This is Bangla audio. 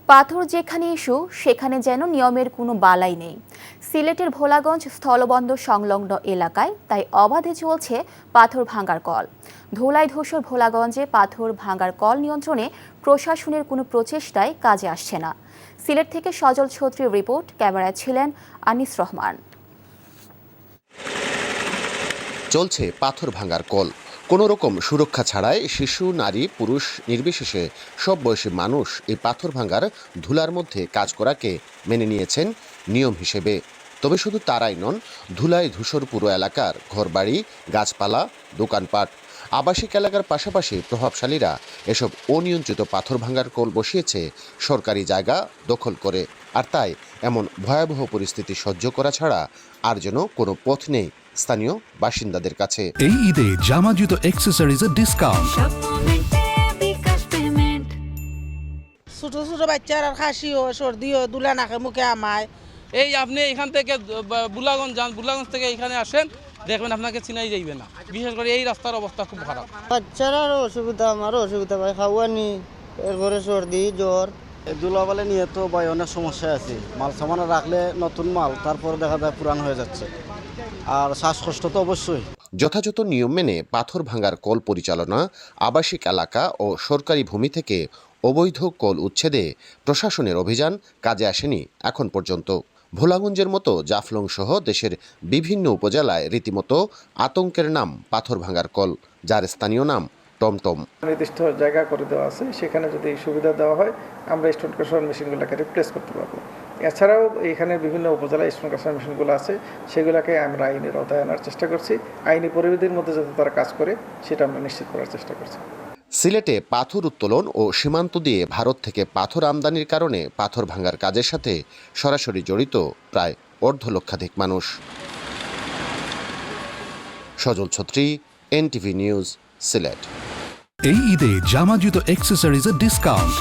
পাথর যেখানে ইস্যু সেখানে যেন নিয়মের কোনো বালাই নেই। সিলেটের ভোলাগঞ্জ স্থলবন্দর সংলগ্ন এলাকায় তাই অবাধে চলছে পাথর ভাঙার কল। ধোলাই ধূসর ভোলাগঞ্জে পাথর ভাঙার কল নিয়ন্ত্রণে প্রশাসনের কোনো প্রচেষ্টাই কাজে আসছে না। সিলেট থেকে সজল ছত্রীর রিপোর্ট, ক্যামেরায় ছিলেন আনিস রহমান। চলছে পাথর ভাঙার কল। কোনো রকম সুরক্ষা ছাড়াই শিশু, নারী, পুরুষ নির্বিশেষে সব বয়সী মানুষ এই পাথর ভাঙার ধুলার মধ্যে কাজ করাকে মেনে নিয়েছেন নিয়ম হিসেবে। তবে শুধু তারাই নন, ধুলায় ধূসর পুরো এলাকার ঘরবাড়ি, গাছপালা, দোকানপাট, আবাসিক এলাকার পাশাপাশি প্রভাবশালীরা এসব অনিয়ন্ত্রিত পাথর ভাঙার কল বসিয়েছে সরকারি জায়গা দখল করে। আর তাই এমন ভয়াবহ পরিস্থিতি সহ্য করা ছাড়া আর যেন কোনো পথ নেই স্থানীয় বাসিন্দাদের কাছে। এই ঈদে জামা জুতো অ্যাক্সেসরিজের ডিসকাউন্ট। ছোট ছোট বাচ্চার আর খাসি হয়, সর্দি হয়, দুলা নাকে মুখে আমায়। এই আপনি এখান থেকে বুলাগঞ্জ যান, বুলাগঞ্জ থেকে এখানে আসেন, দেখবেন আপনাকে চিনাই যাইবে না। বিশেষ করে এই রাস্তার অবস্থা খুব খারাপ। বাচ্চারারও অসুবিধা, আমারও অসুবিধা ভাই, খাওয়ানি, এরপরে সর্দি জ্বর। দুলাবালে নিয়ে তো ভাই অনেক সমস্যা আছে। মাল সামান রাখলে নতুন মাল, তারপরে দেখা যায় পুরান হয়ে যাচ্ছে, আর শ্বাসকষ্ট তো অবশ্যই। যথাযথ নিয়ম মেনে পাথর ভাঙার কল পরিচালনা, আবাসিক এলাকা ও সরকারি ভূমি থেকে অবৈধ কল উচ্ছেদে প্রশাসনের অভিযান কাজে আসেনি এখন পর্যন্ত। ভোলাগঞ্জের মতো জাফলং সহ দেশের বিভিন্ন উপজেলায় রীতিমতো আতঙ্কের নাম পাথর ভাঙার কল, যার স্থানীয় নাম টমটম। নির্দিষ্ট জায়গা করে দেওয়া আছে, সেখানে যদি সুবিধা দেওয়া হয় আমরা স্টোন ক্রাশার মেশিনগুলোকে রিপ্লেস করতে পারবো। এছাড়াও এখানে বিভিন্ন উপজেলায় স্টোন ক্রাশার মেশিনগুলো আছে, সেগুলোকে আমরা আইনের আওতায় আনার চেষ্টা করছি। আইনি পরিবিধির মধ্যে যাতে তারা কাজ করে সেটা আমরা নিশ্চিত করার চেষ্টা করছি। সিলেটে পাথর উত্তোলন ও সীমান্ত দিয়ে ভারত থেকে পাথর আমদানির কারণে পাথর ভাঙার কাজের সাথে সরাসরি জড়িত প্রায় অর্ধলক্ষাধিক মানুষ। সজল ছত্রী, এনটিভি নিউজ, সিলেট। এই ঈদে জামা জুতো অ্যাক্সেসরিজের ডিসকাউন্ট।